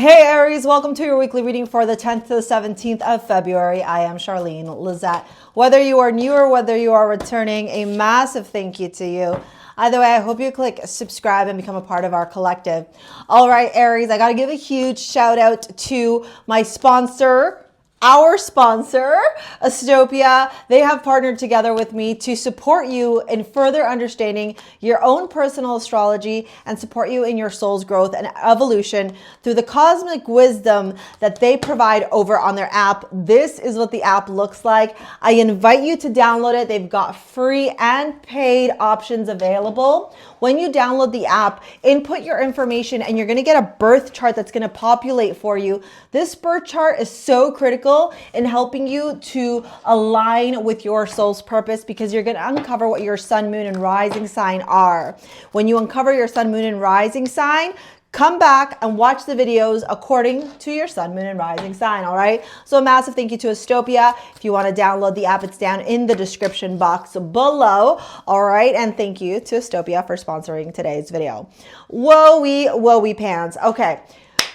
Hey Aries, welcome to your weekly reading for the 10th to the 17th of February. I am Charlene Lizette. Whether you are new or whether you are returning, a massive thank you to you. Either way, I hope you click subscribe and become a part of our collective. All right, Aries, I got to give a huge shout out to my sponsor, our sponsor, ASTOPIA. They have partnered together with me to support you in further understanding your own personal astrology and support you in your soul's growth and evolution through the cosmic wisdom that they provide over on their app. This is what the app looks like. I invite you to download it. They've got free and paid options available. When you download the app, input your information and you're going to get a birth chart that's going to populate for you. This birth chart is so critical in helping you to align with your soul's purpose because you're going to uncover what your sun, moon, and rising sign are. When you uncover your sun, moon, and rising sign, come back and watch the videos according to your sun, moon, and rising sign, all right? So a massive thank you to ASTOPIA. If you want to download the app, it's down in the description box below, all right? And thank you to ASTOPIA for sponsoring today's video. Whoa-wee pants. Okay,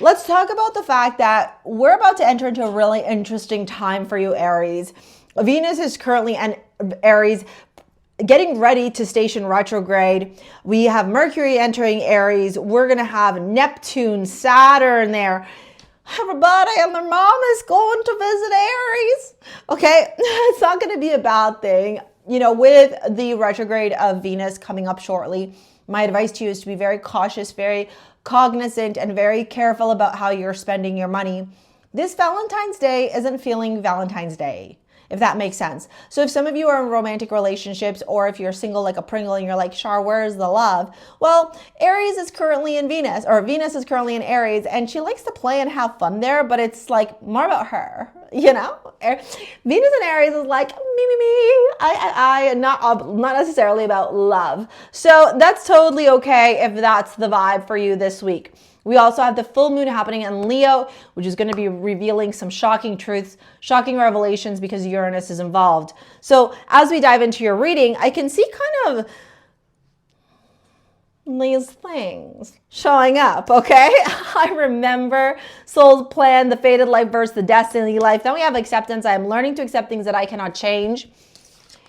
let's talk about the fact that we're about to enter into a really interesting time for you, Aries. Venus is currently in Aries, getting ready to station retrograde. We have Mercury entering Aries. We're going to have Neptune, Saturn there. Everybody and their mom is going to visit Aries. Okay, it's not going to be a bad thing. You know, with the retrograde of Venus coming up shortly, my advice to you is to be very cautious, very cognizant, and very careful about how you're spending your money. This Valentine's Day isn't feeling Valentine's Day, if that makes sense. So if some of you are in romantic relationships, or if you're single like a Pringle and you're like, Char, where's the love? Well, Aries is currently in Venus, or Venus is currently in Aries, and she likes to play and have fun there, but it's like more about her, you know? Venus in Aries is like, me, not necessarily about love. So that's totally okay if that's the vibe for you this week. We also have the full moon happening in Leo, which is going to be revealing some shocking truths, shocking revelations because Uranus is involved. So as we dive into your reading, I can see kind of these things showing up, okay? I remember soul's plan, the fated life versus the destiny life. Then we have acceptance. I am learning to accept things that I cannot change.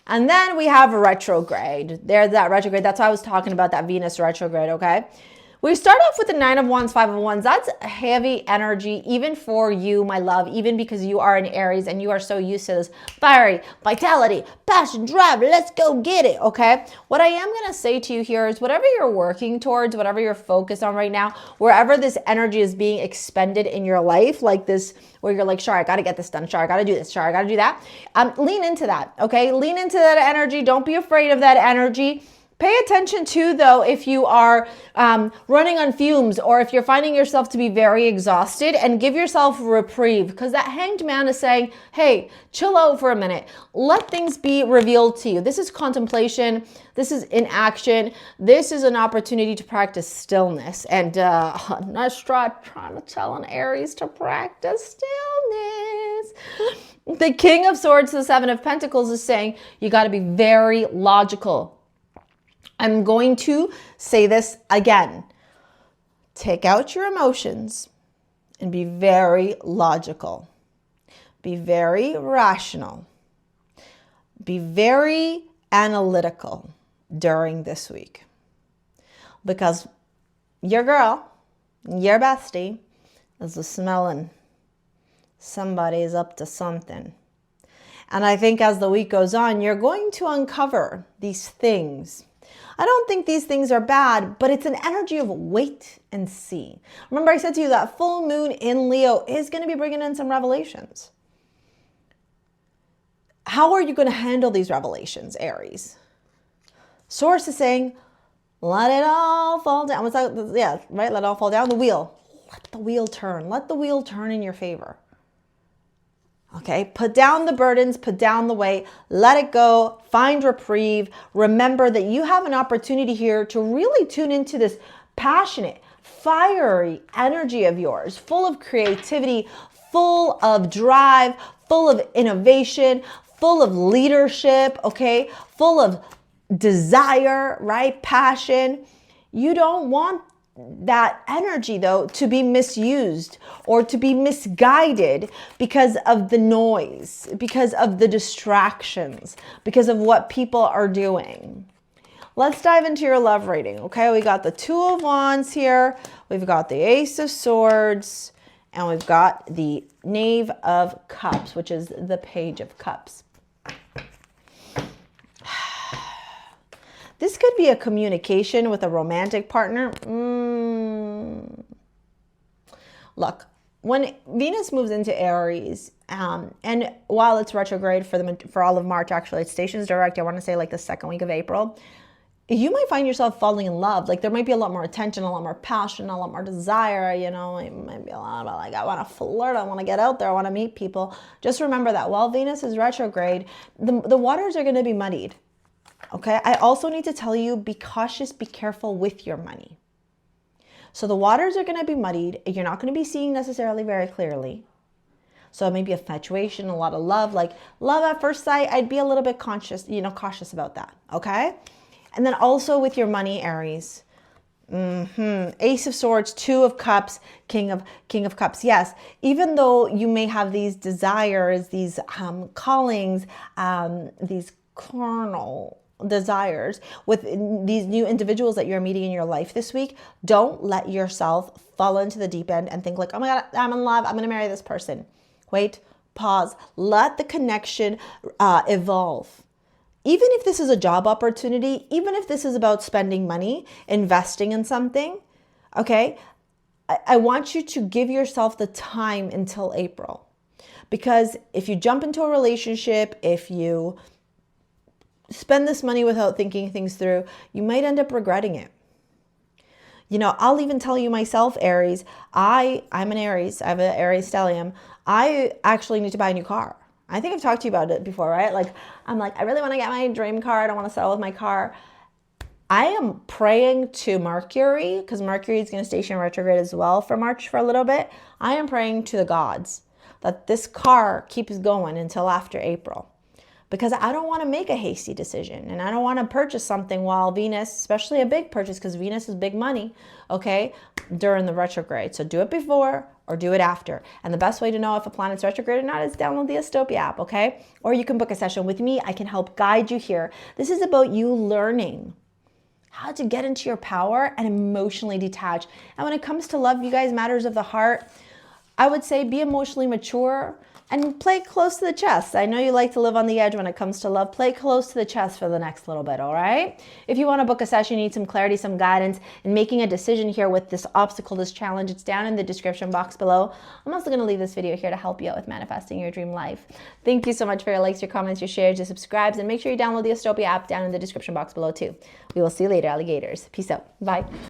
And then we have retrograde. There's that retrograde. That's why I was talking about that Venus retrograde, okay? We start off with the 9 of Wands, 5 of Wands. That's heavy energy, even for you, my love, even because you are in Aries and you are so used to this fiery vitality, passion, drive, let's go get it, okay? What I am going to say to you here is whatever you're working towards, whatever you're focused on right now, wherever this energy is being expended in your life, like this, where you're like, Char, I got to get this done. Char, I got to do this. Char, I got to do that. Lean into that, okay? Lean into that energy. Don't be afraid of that energy. Pay attention to, though, if you are running on fumes or if you're finding yourself to be very exhausted, and give yourself a reprieve, because that hanged man is saying, hey, chill out for a minute. Let things be revealed to you. This is contemplation. This is inaction. This is an opportunity to practice stillness. And let's trying to tell an Aries to practice stillness. The King of Swords, the 7 of Pentacles, is saying you got to be very logical. I'm going to say this again. Take out your emotions and be very logical. Be very rational. Be very analytical during this week. Because your girl, your bestie, is smelling somebody's up to something. And I think as the week goes on, you're going to uncover these things. I don't think these things are bad, but it's an energy of wait and see. Remember, I said to you that full moon in Leo is going to be bringing in some revelations. How are you going to handle these revelations, Aries? Source is saying, let it all fall down. It's like, yeah, right? Let it all fall down. The wheel. Let the wheel turn. Let the wheel turn in your favor. Okay, put down the burdens, put down the weight, let it go, find reprieve. Remember that you have an opportunity here to really tune into this passionate, fiery energy of yours, full of creativity, full of drive, full of innovation, full of leadership, okay, full of desire, right? Passion. You don't want that energy though to be misused or to be misguided because of the noise, because of the distractions, because of what people are doing. Let's dive into your love reading. Okay, we got the Two of Wands here, we've got the Ace of Swords, and we've got the Knave of Cups, which is the Page of Cups. This could be a communication with a romantic partner. Look, when Venus moves into Aries, and while it's retrograde for all of March, actually, it stations direct, I want to say like the second week of April, you might find yourself falling in love. Like there might be a lot more attention, a lot more passion, a lot more desire, you know, it might be a lot about like, I want to flirt, I want to get out there, I want to meet people. Just remember that while Venus is retrograde, the waters are going to be muddied. Okay, I also need to tell you, be cautious, be careful with your money. So the waters are going to be muddied. You're not going to be seeing necessarily very clearly. So it may be a infatuation, a lot of love, like love at first sight. I'd be a little bit cautious about that. Okay. And then also with your money, Aries, Ace of Swords, Two of Cups, King of Cups. Yes, even though you may have these desires, these callings, these carnal desires with these new individuals that you're meeting in your life this week, don't let yourself fall into the deep end and think like, oh my God, I'm in love, I'm going to marry this person. Wait, pause, let the connection evolve. Even if this is a job opportunity, even if this is about spending money, investing in something, okay, I want you to give yourself the time until April. Because if you jump into a relationship, if you spend this money without thinking things through, you might end up regretting it. You know, I'll even tell you myself, Aries, I'm an Aries, I have an Aries stellium. I actually need to buy a new car. I think I've talked to you about it before, right? Like, I'm like, I really want to get my dream car. I don't want to settle with my car. I am praying to Mercury, because Mercury is going to station retrograde as well for March for a little bit. I am praying to the gods that this car keeps going until after April. Because I don't want to make a hasty decision, and I don't want to purchase something while Venus, especially a big purchase, because Venus is big money, okay, during the retrograde. So do it before or do it after. And the best way to know if a planet's retrograde or not is download the ASTOPIA app, okay? Or you can book a session with me. I can help guide you here. This is about you learning how to get into your power and emotionally detach. And when it comes to love, you guys, matters of the heart, I would say be emotionally mature and play close to the chest. I know you like to live on the edge when it comes to love. Play close to the chest for the next little bit, all right? If you want to book a session, you need some clarity, some guidance in making a decision here with this obstacle, this challenge, it's down in the description box below. I'm also going to leave this video here to help you out with manifesting your dream life. Thank you so much for your likes, your comments, your shares, your subscribes, and make sure you download the ASTOPIA app down in the description box below too. We will see you later, alligators. Peace out. Bye.